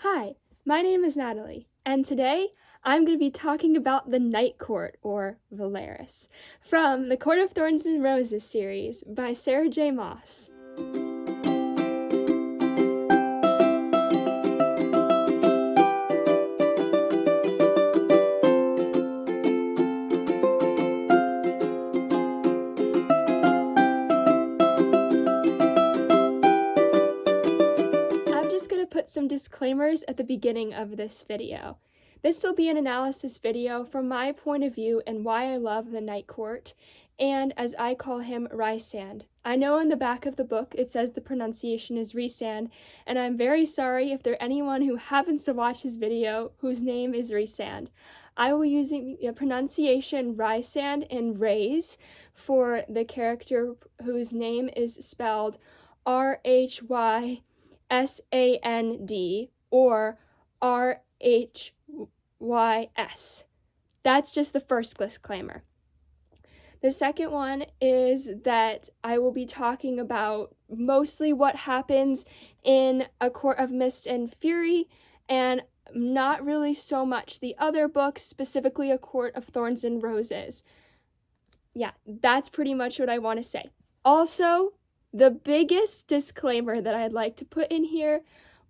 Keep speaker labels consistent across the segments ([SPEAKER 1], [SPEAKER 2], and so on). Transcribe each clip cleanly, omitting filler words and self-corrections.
[SPEAKER 1] Hi, my name is Natalie, and today I'm going to be talking about the Night Court, or Velaris, from the Court of Thorns and Roses series by Sarah J. Maas. Put some disclaimers at the beginning of this video. This will be an analysis video from my point of view and why I love the Night Court, and as I call him, Rhysand. I know in the back of the book it says the pronunciation is Rhysand, and I'm very sorry if there's anyone who happens to watch his video whose name is Rhysand. I will use the pronunciation Rhysand and Rhys for the character whose name is spelled Rhysand or RHYS. That's just the first disclaimer. The second one is that I will be talking about mostly what happens in A Court of Mist and Fury, and not really so much the other books, specifically A Court of Thorns and Roses. Yeah, that's pretty much what I want to say. Also, the biggest disclaimer that I'd like to put in here,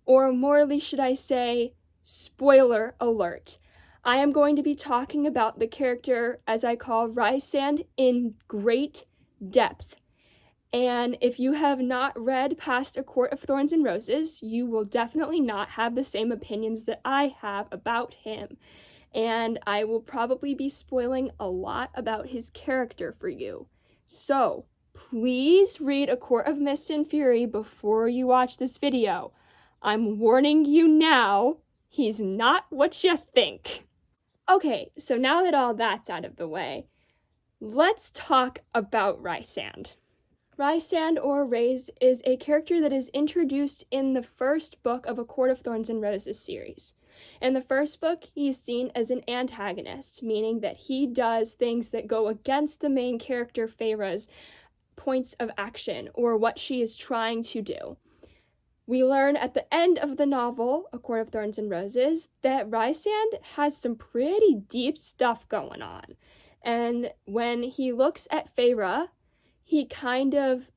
[SPEAKER 1] or morally should I say, spoiler alert. I am going to be talking about the character, as I call Rhysand, in great depth. And if you have not read past A Court of Thorns and Roses, you will definitely not have the same opinions that I have about him. And I will probably be spoiling a lot about his character for you. So, please read A Court of Mist and Fury before you watch this video. I'm warning you now, he's not what you think. Okay, so now that all that's out of the way, let's talk about Rhysand. Rhysand, or Rhys, is a character that is introduced in the first book of A Court of Thorns and Roses series. In the first book, he's seen as an antagonist, meaning that he does things that go against the main character, Feyre's, points of action, or what she is trying to do. We learn at the end of the novel, A Court of Thorns and Roses, that Rhysand has some pretty deep stuff going on. And when he looks at Feyre, he kind of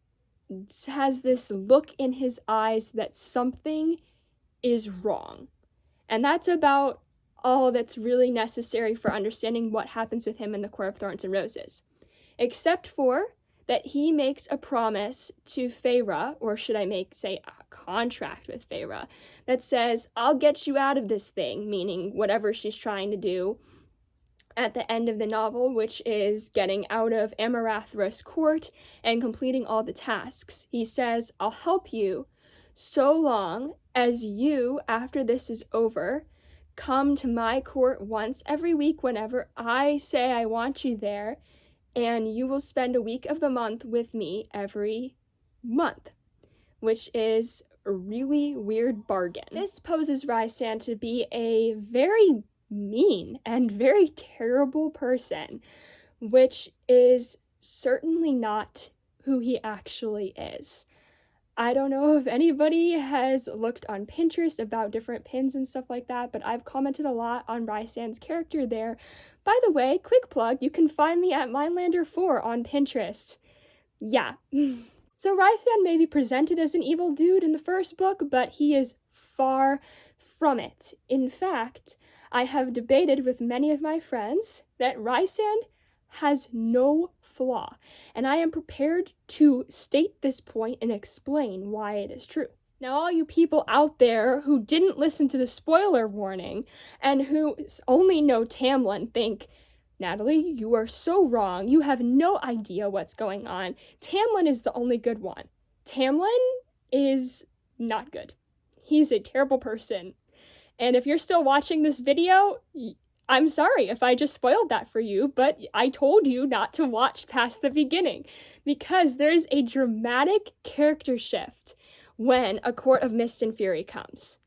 [SPEAKER 1] has this look in his eyes that something is wrong. And that's about all that's really necessary for understanding what happens with him in The Court of Thorns and Roses. Except for that he makes a promise to Feyre, or should I say a contract with Feyre, that says, I'll get you out of this thing, meaning whatever she's trying to do at the end of the novel, which is getting out of Amarath's court and completing all the tasks. He says, I'll help you so long as you, after this is over, come to my court once every week whenever I say I want you there, and you will spend a week of the month with me every month, which is a really weird bargain. This poses Rhysand to be a very mean and very terrible person, which is certainly not who he actually is. I don't know if anybody has looked on Pinterest about different pins and stuff like that, but I've commented a lot on Rhysand's character there. By the way, quick plug, you can find me at Mindlander4 on Pinterest. Yeah. So Rhysand may be presented as an evil dude in the first book, but he is far from it. In fact, I have debated with many of my friends that Rhysand has no flaw, and I am prepared to state this point and explain why it is true. Now, all you people out there who didn't listen to the spoiler warning and who only know Tamlin think, Natalie, you are so wrong. You have no idea what's going on. Tamlin is the only good one. Tamlin is not good. He's a terrible person. And if you're still watching this video, I'm sorry if I just spoiled that for you, but I told you not to watch past the beginning, because there's a dramatic character shift when A Court of Mist and Fury comes.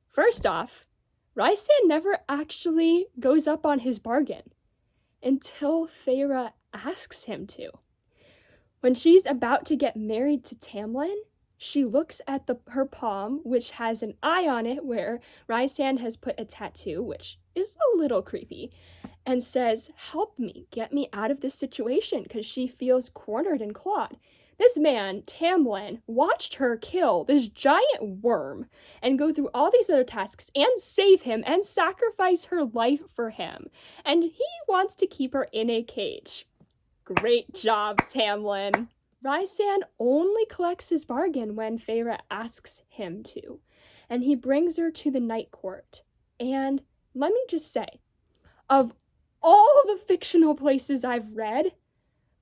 [SPEAKER 1] First off, Rhysand never actually goes up on his bargain until Feyre asks him to. When she's about to get married to Tamlin, She looks at her palm, which has an eye on it where Rhysand has put a tattoo, which is a little creepy, and says, "Help me, get me out of this situation," because she feels cornered and clawed. This man, Tamlin, watched her kill this giant worm and go through all these other tasks and save him and sacrifice her life for him. And he wants to keep her in a cage. Great job, Tamlin. Rhysand only collects his bargain when Feyre asks him to, and he brings her to the Night Court. And let me just say, of all the fictional places I've read,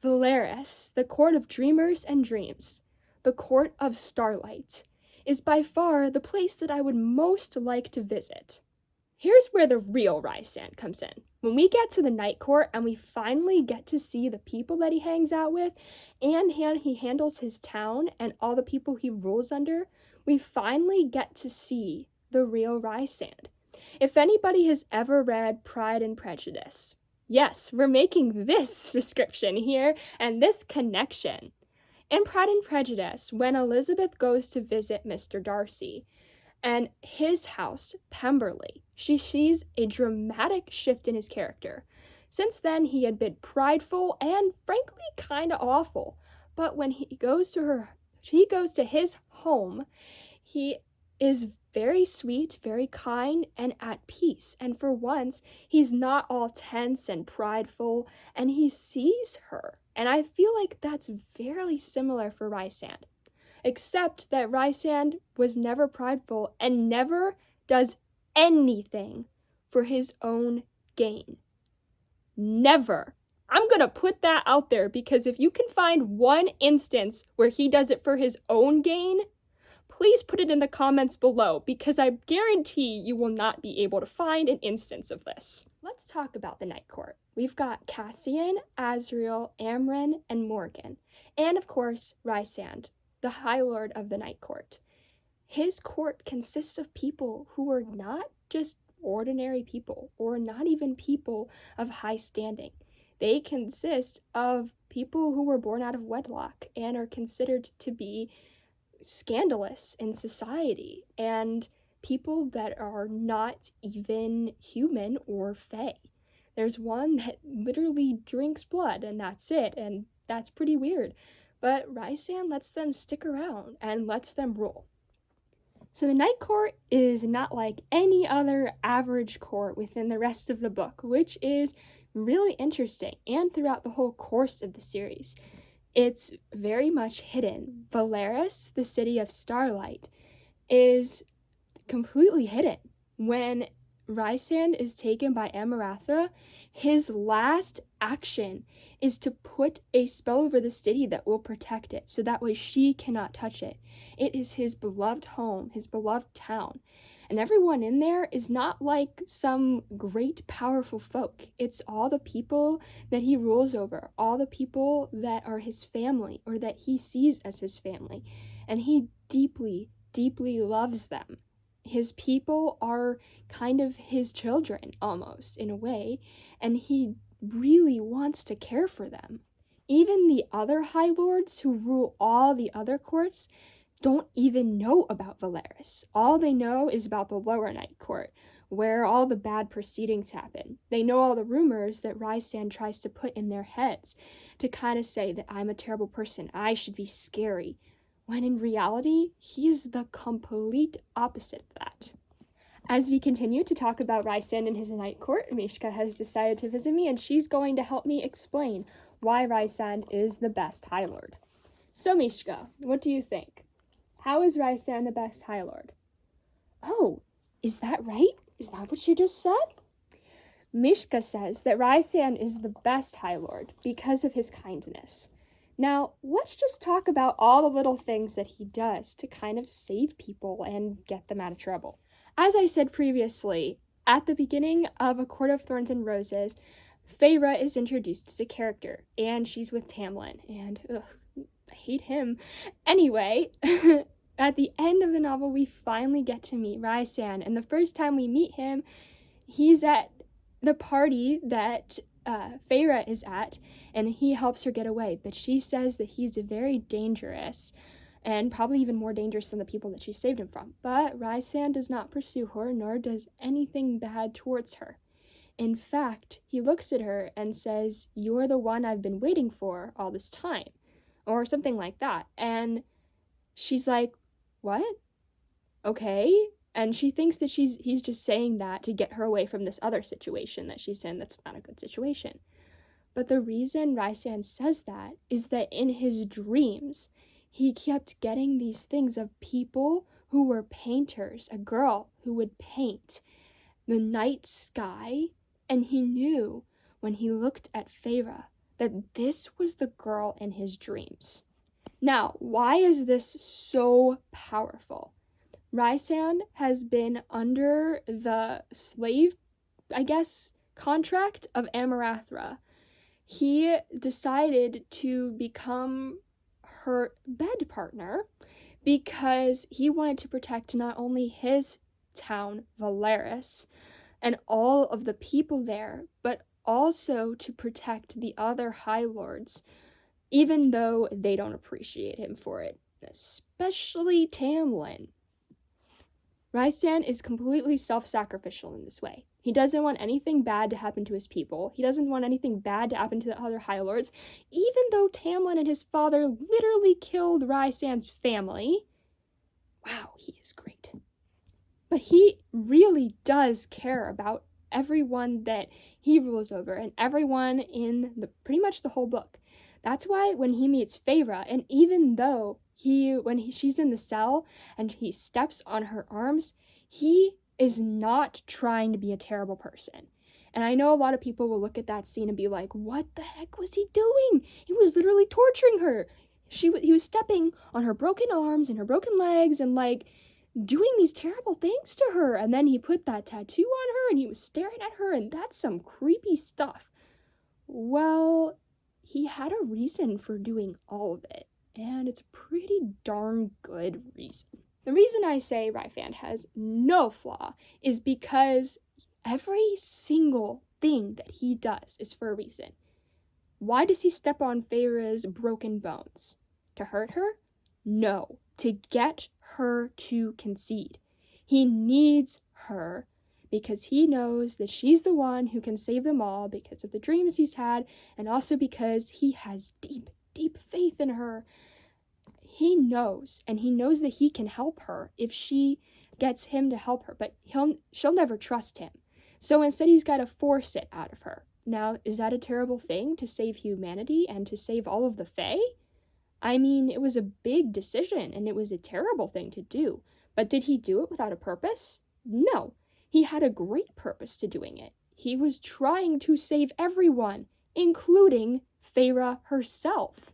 [SPEAKER 1] Velaris, the Court of Dreamers and Dreams, the Court of Starlight, is by far the place that I would most like to visit. Here's where the real Rhysand comes in. When we get to the Night Court and we finally get to see the people that he hangs out with and he handles his town and all the people he rules under, we finally get to see the real Rhysand. If anybody has ever read Pride and Prejudice, yes, we're making this description here and this connection. In Pride and Prejudice, when Elizabeth goes to visit Mr. Darcy and his house, Pemberley, she sees a dramatic shift in his character. Since then, he had been prideful and frankly kind of awful. But when he goes to his home, he is very sweet, very kind, and at peace. And for once, he's not all tense and prideful, and he sees her. And I feel like that's very similar for Rhysand. Except that Rhysand was never prideful and never does anything for his own gain. Never. I'm gonna put that out there because if you can find one instance where he does it for his own gain, please put it in the comments below because I guarantee you will not be able to find an instance of this. Let's talk about the Night Court. We've got Cassian, Azriel, Amren, and Morgan, and of course, Rhysand, the High Lord of the Night Court. His court consists of people who are not just ordinary people or not even people of high standing. They consist of people who were born out of wedlock and are considered to be scandalous in society and people that are not even human or fae. There's one that literally drinks blood and that's it, and that's pretty weird. But Rhysand lets them stick around and lets them rule. So the Night Court is not like any other average court within the rest of the book, which is really interesting, and throughout the whole course of the series. It's very much hidden. Velaris, the city of Starlight, is completely hidden. When Rhysand is taken by Amarathra, his last action is to put a spell over the city that will protect it, so that way she cannot touch it. It is his beloved home, his beloved town. And everyone in there is not like some great, powerful folk. It's all the people that he rules over, all the people that are his family or that he sees as his family. And he deeply, deeply loves them. His people are kind of his children, almost, in a way, and he really wants to care for them. Even the other High Lords who rule all the other courts don't even know about Velaris. All they know is about the Lower Night Court, where all the bad proceedings happen. They know all the rumors that Rhysand tries to put in their heads to kind of say that I'm a terrible person, I should be scary, when in reality, he is the complete opposite of that. As we continue to talk about Rhysand and his Night Court, Mishka has decided to visit me, and she's going to help me explain why Rhysand is the best High Lord. So Mishka, what do you think? How is Rhysand the best High Lord? Oh, is that right? Is that what you just said? Mishka says that Rhysand is the best High Lord because of his kindness. Now, let's just talk about all the little things that he does to kind of save people and get them out of trouble. As I said previously, at the beginning of A Court of Thorns and Roses, Feyre is introduced as a character, and she's with Tamlin, and I hate him. Anyway, at the end of the novel, we finally get to meet Rhysand, and the first time we meet him, he's at the party that Feyre is at, and he helps her get away, but she says that he's very dangerous and probably even more dangerous than the people that she saved him from. But Rhysand does not pursue her, nor does anything bad towards her. In fact, he looks at her and says, "You're the one I've been waiting for all this time," or something like that. And she's like, "What? Okay." And she thinks that he's just saying that to get her away from this other situation that she's in that's not a good situation. But the reason Rhysand says that is that in his dreams, he kept getting these things of people who were painters, a girl who would paint the night sky, and he knew when he looked at Feyre that this was the girl in his dreams. Now, why is this so powerful? Rhysand has been under the slave, I guess, contract of Amarathra. He decided to become her bed partner because he wanted to protect not only his town, Valeris, and all of the people there, but also to protect the other High Lords, even though they don't appreciate him for it, especially Tamlin. Rhysand is completely self-sacrificial in this way. He doesn't want anything bad to happen to his people. He doesn't want anything bad to happen to the other High Lords, even though Tamlin and his father literally killed Rhysand's family. Wow, he is great. But he really does care about everyone that he rules over and everyone in pretty much the whole book. That's why when he meets Feyre, and even though she's in the cell and he steps on her arms, he is not trying to be a terrible person. And I know a lot of people will look at that scene and be like, what the heck was he doing? He was literally torturing her. He was stepping on her broken arms and her broken legs and like doing these terrible things to her. And then he put that tattoo on her and he was staring at her, and that's some creepy stuff. Well, he had a reason for doing all of it, and it's a pretty darn good reason. The reason I say Rhysand has no flaw is because every single thing that he does is for a reason. Why does he step on Feyre's broken bones? To hurt her? No, to get her to concede. He needs her because he knows that she's the one who can save them all because of the dreams he's had, and also because he has deep, deep faith in her. He knows, and he knows that he can help her if she gets him to help her, but she'll never trust him. So instead he's got to force it out of her. Now, is that a terrible thing to save humanity and to save all of the Fae? I mean, it was a big decision and it was a terrible thing to do, but did he do it without a purpose? No, he had a great purpose to doing it. He was trying to save everyone, including Feyre herself.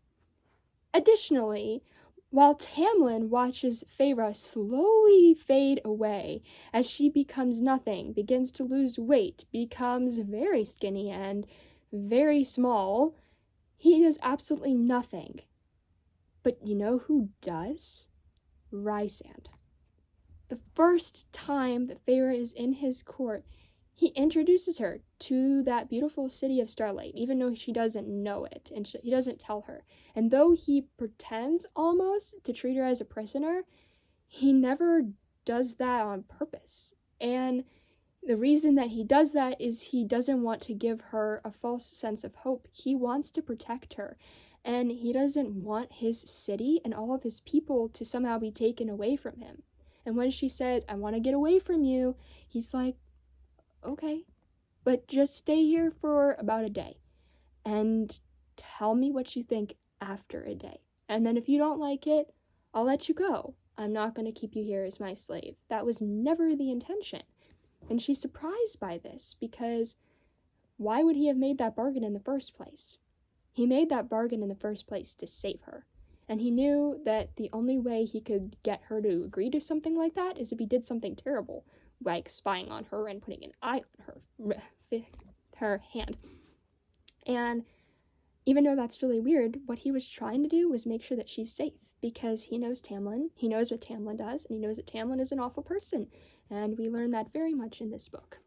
[SPEAKER 1] Additionally, while Tamlin watches Feyre slowly fade away as she becomes nothing, begins to lose weight, becomes very skinny and very small, he does absolutely nothing. But you know who does? Rhysand. The first time that Feyre is in his court, he introduces her to that beautiful city of Starlight, even though she doesn't know it, and he doesn't tell her. And though he pretends almost to treat her as a prisoner, he never does that on purpose. And the reason that he does that is he doesn't want to give her a false sense of hope. He wants to protect her. And he doesn't want his city and all of his people to somehow be taken away from him. And when she says, "I want to get away from you," he's like, "Okay, but just stay here for about a day and tell me what you think after a day. And then if you don't like it, I'll let you go. I'm not going to keep you here as my slave." That was never the intention. And she's surprised by this because why would he have made that bargain in the first place? He made that bargain in the first place to save her. And he knew that the only way he could get her to agree to something like that is if he did something terrible, like spying on her and putting an eye on her hand. And even though that's really weird, what he was trying to do was make sure that she's safe, because he knows Tamlin, he knows what Tamlin does, and he knows that Tamlin is an awful person, and we learn that very much in this book.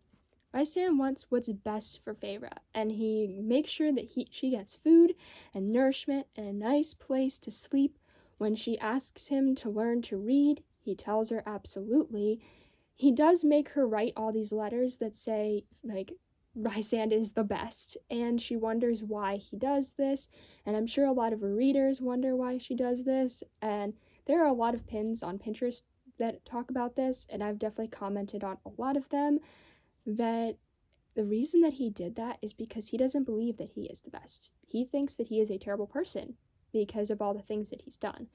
[SPEAKER 1] Rhysand wants what's best for Feyre, and he makes sure that she gets food and nourishment and a nice place to sleep When she asks him to learn to read, he tells her absolutely. He does make her write all these letters that say, like, Rhysand is the best, and she wonders why he does this, and I'm sure a lot of her readers wonder why she does this, and there are a lot of pins on Pinterest that talk about this, and I've definitely commented on a lot of them, that the reason that he did that is because he doesn't believe that he is the best. He thinks that he is a terrible person because of all the things that he's done,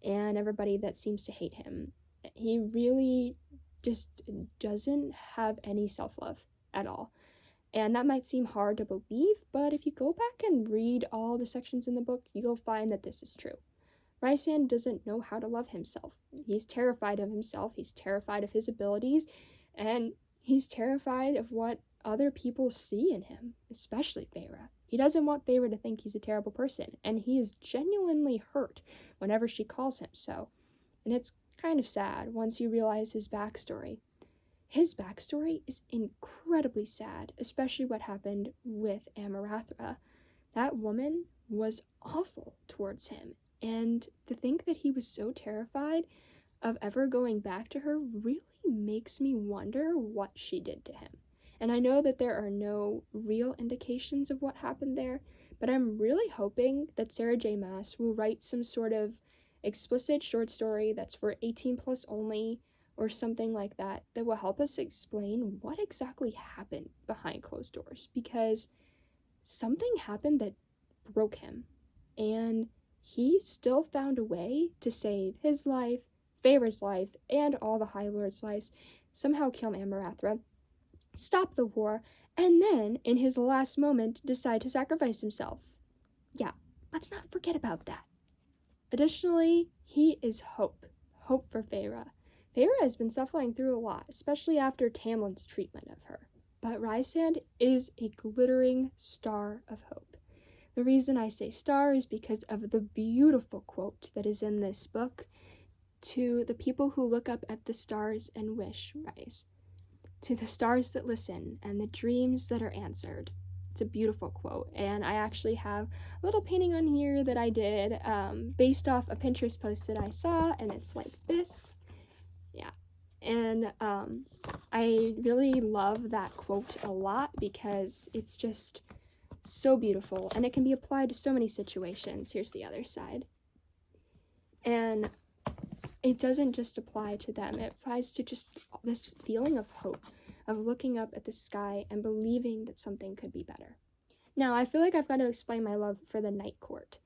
[SPEAKER 1] and everybody that seems to hate him. He really just doesn't have any self-love at all. And that might seem hard to believe, but if you go back and read all the sections in the book, you'll find that this is true. Rhysand doesn't know how to love himself. He's terrified of himself, he's terrified of his abilities, and he's terrified of what other people see in him, especially Feyre. He doesn't want Feyre to think he's a terrible person, and he is genuinely hurt whenever she calls him so. And it's kind of sad once you realize his backstory. His backstory is incredibly sad, especially what happened with Amarathra. That woman was awful towards him, and to think that he was so terrified of ever going back to her really makes me wonder what she did to him. And I know that there are no real indications of what happened there, but I'm really hoping that Sarah J. Maas will write some sort of explicit short story that's for 18 plus only, or something like that, that will help us explain what exactly happened behind closed doors, because something happened that broke him, and he still found a way to save his life, Feyre's life, and all the High Lord's lives, somehow kill Amarathra, stop the war, and then, in his last moment, decide to sacrifice himself. Yeah, let's not forget about that. Additionally, he is hope for Feyre. Feyre has been suffering through a lot, especially after Tamlin's treatment of her. But Rhysand is a glittering star of hope. The reason I say star is because of the beautiful quote that is in this book: to the people who look up at the stars and wish, rise. To the stars that listen and the dreams that are answered. It's a beautiful quote, and I actually have a little painting on here that I did based off a Pinterest post that I saw, and it's like this. Yeah. And I really love that quote a lot because it's just so beautiful, and it can be applied to so many situations. Here's the other side. And it doesn't just apply to them, it applies to just this feeling of hope, of looking up at the sky and believing that something could be better. Now, I feel like I've got to explain my love for the Night Court.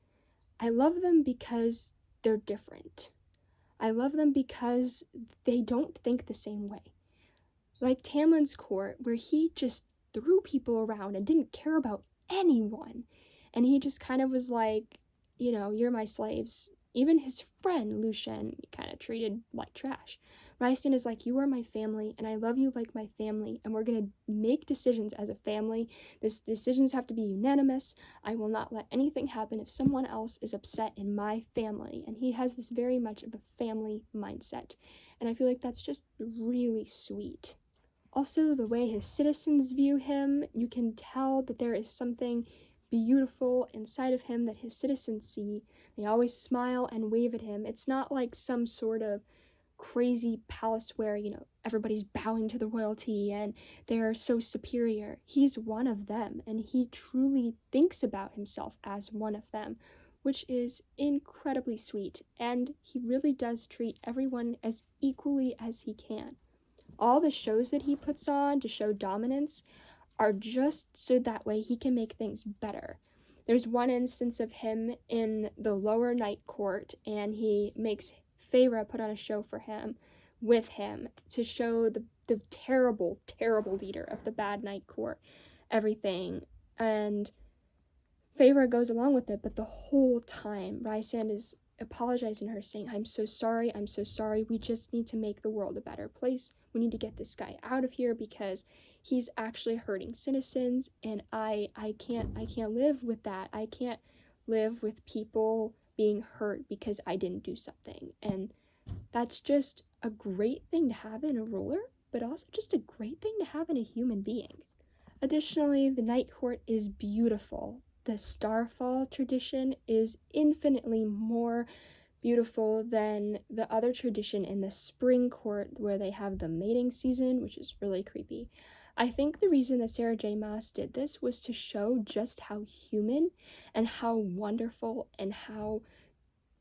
[SPEAKER 1] I love them because they're different. I love them because they don't think the same way. Like Tamlin's court, where he just threw people around and didn't care about anyone. And he just kind of was like, you know, you're my slaves. Even his friend, Lucien, kind of treated like trash. Rhysand is like, you are my family, and I love you like my family, and we're going to make decisions as a family. These decisions have to be unanimous. I will not let anything happen if someone else is upset in my family. And he has this very much of a family mindset. And I feel like that's just really sweet. Also, the way his citizens view him, you can tell that there is something beautiful inside of him that his citizens see. They always smile and wave at him. It's not like some sort of crazy palace where, you know, everybody's bowing to the royalty and they're so superior. He's one of them, and he truly thinks about himself as one of them, which is incredibly sweet, and he really does treat everyone as equally as he can. All the shows that he puts on to show dominance are just so that way he can make things better. There's one instance of him in the lower night court, and he makes Feyre put on a show for him, with him, to show the terrible, terrible leader of the bad night court, everything. And Feyre goes along with it, but the whole time, Rhysand is apologizing to her, saying, I'm so sorry, we just need to make the world a better place. We need to get this guy out of here because he's actually hurting citizens, and I can't live with that. I can't live with people being hurt because I didn't do something. And that's just a great thing to have in a ruler, but also just a great thing to have in a human being. Additionally, the Night Court is beautiful. The Starfall tradition is infinitely more beautiful than the other tradition in the spring court where they have the mating season, which is really creepy. I think the reason that Sarah J. Maas did this was to show just how human and how wonderful and how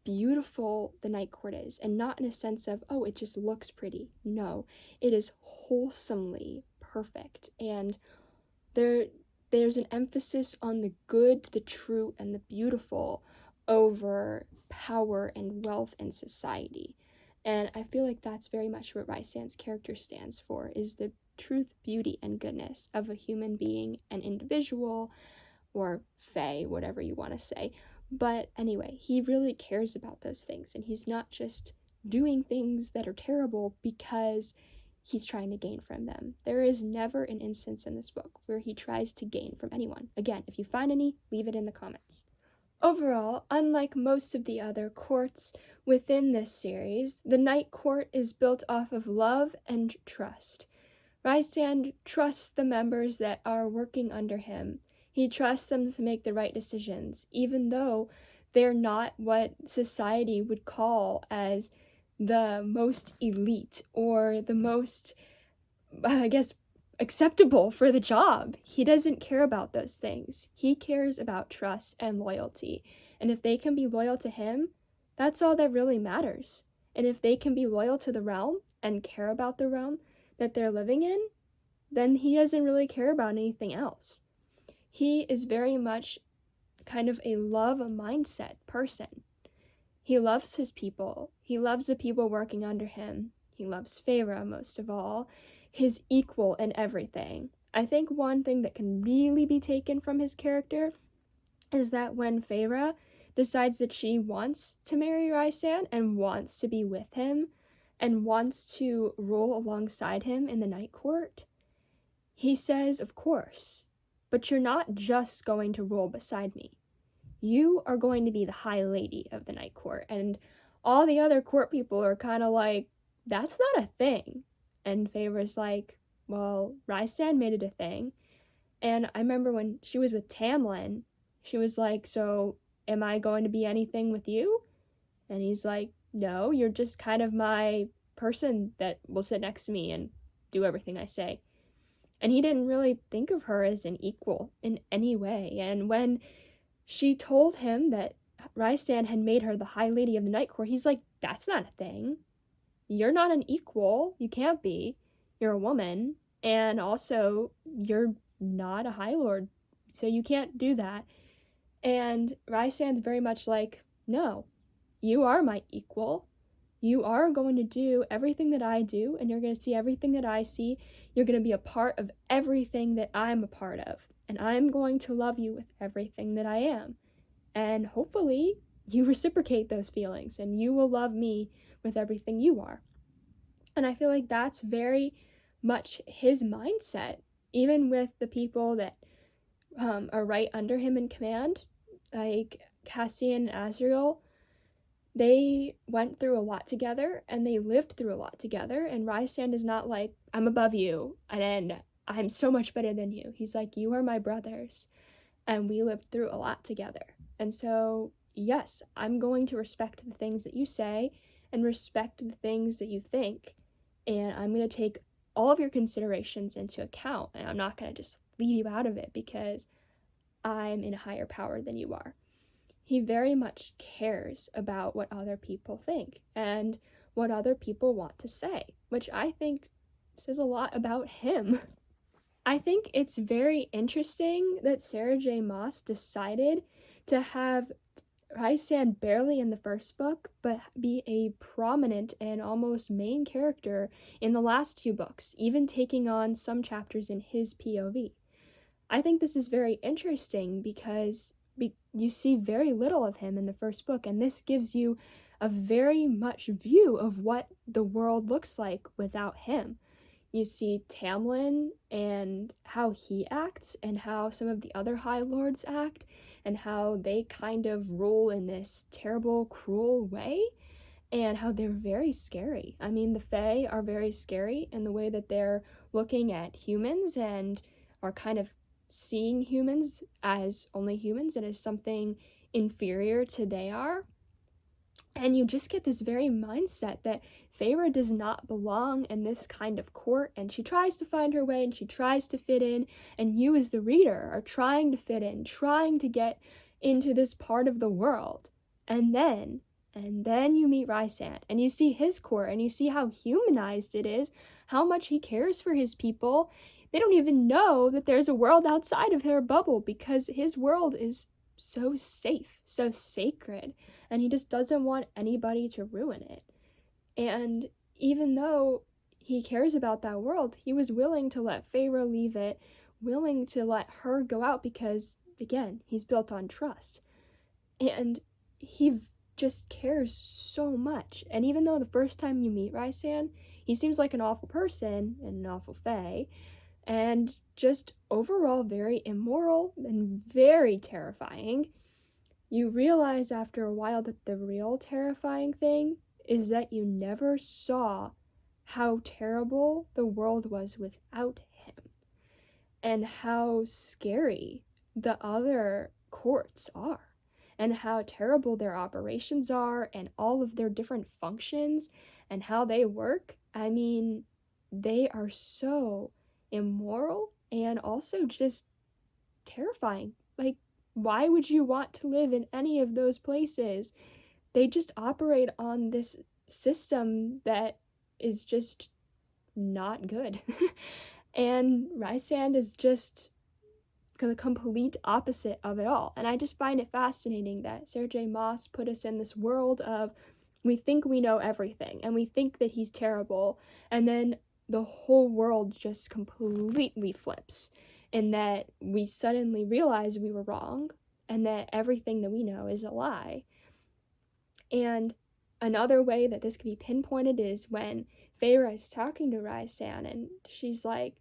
[SPEAKER 1] beautiful the night court is, and not in a sense of, oh, it just looks pretty. No, it is wholesomely perfect, and there's an emphasis on the good, the true, and the beautiful over power and wealth and society. And I feel like that's very much what Rhysand's character stands for, is the truth, beauty, and goodness of a human being, an individual, or fae, whatever you want to say. But anyway, he really cares about those things, and he's not just doing things that are terrible because he's trying to gain from them. There is never an instance in this book where he tries to gain from anyone. Again, if you find any, leave it in the comments. Overall, unlike most of the other courts within this series, the Night Court is built off of love and trust. Rhysand trusts the members that are working under him. He trusts them to make the right decisions, even though they're not what society would call as the most elite or the most, I guess, acceptable for the job. He doesn't care about those things. He cares about trust and loyalty. And if they can be loyal to him, that's all that really matters. And if they can be loyal to the realm and care about the realm that they're living in, then he doesn't really care about anything else. He is very much kind of a love mindset person. He loves his people. He loves the people working under him. He loves Feyre most of all, his equal in everything. I think one thing that can really be taken from his character is that when Feyre decides that she wants to marry Rhysand and wants to be with him and wants to rule alongside him in the Night Court, he says, of course, but you're not just going to rule beside me. You are going to be the High Lady of the Night Court. And all the other court people are kind of like, that's not a thing. And Feyre's like, well, Rhysand made it a thing. And I remember when she was with Tamlin, she was like, so am I going to be anything with you? And he's like, no, you're just kind of my person that will sit next to me and do everything I say. And he didn't really think of her as an equal in any way. And when she told him that Rhysand had made her the High Lady of the Night Court, he's like, that's not a thing. You're not an equal. You can't be. You're a woman. And also, you're not a High Lord. So you can't do that. And Rhysand's very much like, no, you are my equal. You are going to do everything that I do, and you're going to see everything that I see. You're going to be a part of everything that I'm a part of. And I'm going to love you with everything that I am. And hopefully you reciprocate those feelings and you will love me with everything you are. And I feel like that's very much his mindset, even with the people that are right under him in command, like Cassian and Azriel. They went through a lot together and they lived through a lot together. And Rhysand is not like, I'm above you and I'm so much better than you. He's like, you are my brothers and we lived through a lot together. And so, yes, I'm going to respect the things that you say and respect the things that you think. And I'm going to take all of your considerations into account. And I'm not going to just leave you out of it because I'm in a higher power than you are. He very much cares about what other people think and what other people want to say, which I think says a lot about him. I think it's very interesting that Sarah J. Maas decided to have Rhysand barely in the first book, but be a prominent and almost main character in the last two books, even taking on some chapters in his POV. I think this is very interesting because you see very little of him in the first book, and this gives you a very much view of what the world looks like without him. You see Tamlin and how he acts and how some of the other High Lords act and how they kind of rule in this terrible, cruel way and how they're very scary. I mean, the Fae are very scary in the way that they're looking at humans and are kind of seeing humans as only humans and as something inferior to they are. And you just get this very mindset that Feyre does not belong in this kind of court, and she tries to find her way and she tries to fit in, and you as the reader are trying to fit in, trying to get into this part of the world. And then you meet Rhysand, and you see his court, and you see how humanized it is, how much he cares for his people. They don't even know that there's a world outside of their bubble, because his world is so safe, so sacred, and he just doesn't want anybody to ruin it. And even though he cares about that world, he was willing to let Feyre leave it, willing to let her go out, because, again, he's built on trust. And he just cares so much. And even though the first time you meet Rhysand, he seems like an awful person and an awful fae, and just overall very immoral and very terrifying, you realize after a while that the real terrifying thing is that you never saw how terrible the world was without him, and how scary the other courts are, and how terrible their operations are, and all of their different functions, and how they work. I mean, they are so immoral and also just terrifying. Like, why would you want to live in any of those places? They just operate on this system that is just not good. And Rhysand is just the complete opposite of it all. And I just find it fascinating that Sarah J. Maas put us in this world of, we think we know everything, and we think that he's terrible, and then the whole world just completely flips, in that we suddenly realize we were wrong, and that everything that we know is a lie. And another way that this can be pinpointed is when Feyre is talking to Rhysand, and she's like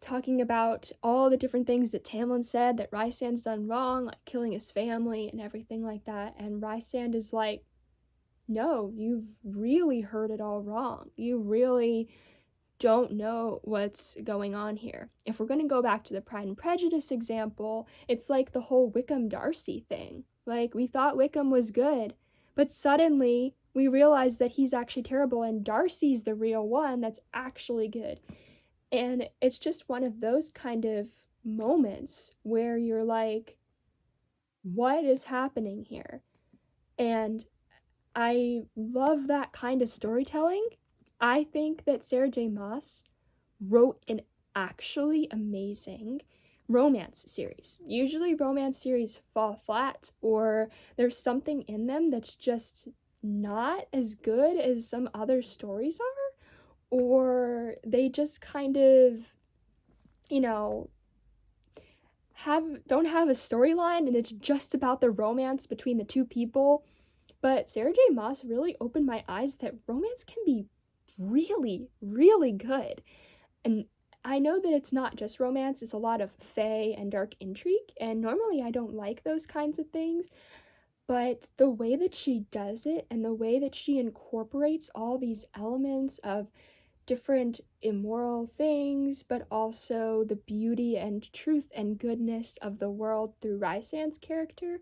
[SPEAKER 1] talking about all the different things that Tamlin said that Rhysand's done wrong, like killing his family and everything like that. And Rhysand is like, no, you've really heard it all wrong. You really don't know what's going on here. If we're going to go back to the Pride and Prejudice example, it's like the whole Wickham-Darcy thing. Like, we thought Wickham was good, but suddenly we realized that he's actually terrible, and Darcy's the real one that's actually good. And it's just one of those kind of moments where you're like, what is happening here? And I love that kind of storytelling. I think that Sarah J. Maas wrote an actually amazing romance series. Usually romance series fall flat, or there's something in them that's just not as good as some other stories are, or they just kind of, don't have a storyline, and it's just about the romance between the two people. But Sarah J. Maas really opened my eyes that romance can be really, really good. And I know that it's not just romance, it's a lot of fae and dark intrigue, and normally I don't like those kinds of things, but the way that she does it, and the way that she incorporates all these elements of different immoral things, but also the beauty and truth and goodness of the world through Rhysand's character,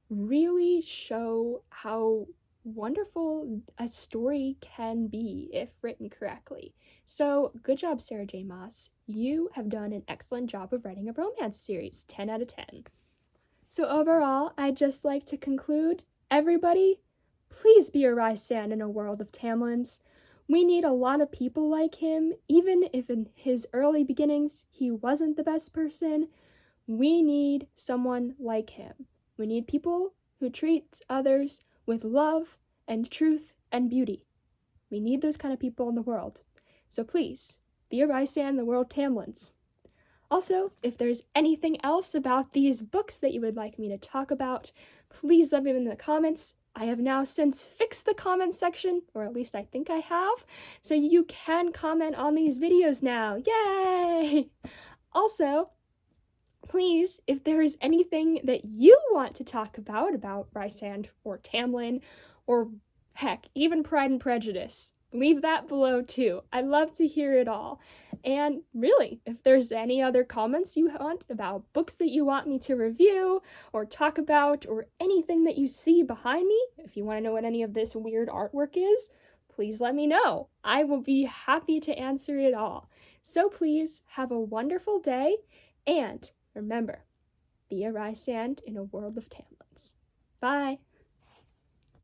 [SPEAKER 1] really show how wonderful a story can be if written correctly. So, good job, Sarah J. Maas. You have done an excellent job of writing a romance series. 10 out of 10. So overall, I'd just like to conclude, everybody, please be a Rhysand in a world of Tamlins. We need a lot of people like him, even if in his early beginnings he wasn't the best person. We need someone like him. We need people who treat others with love and truth and beauty. We need those kind of people in the world. So please, be a Rhysand in the world Tamlins. Also, if there's anything else about these books that you would like me to talk about, please let me know in the comments. I have now since fixed the comment section, or at least I think I have, so you can comment on these videos now. Yay! Also, please, if there is anything that you want to talk about Rhysand or Tamlin, or heck, even Pride and Prejudice, leave that below too. I'd love to hear it all. And really, if there's any other comments you want about books that you want me to review or talk about, or anything that you see behind me, if you want to know what any of this weird artwork is, please let me know. I will be happy to answer it all. So please have a wonderful day, and remember, be a Rhysand in a world of Tamlins. Bye!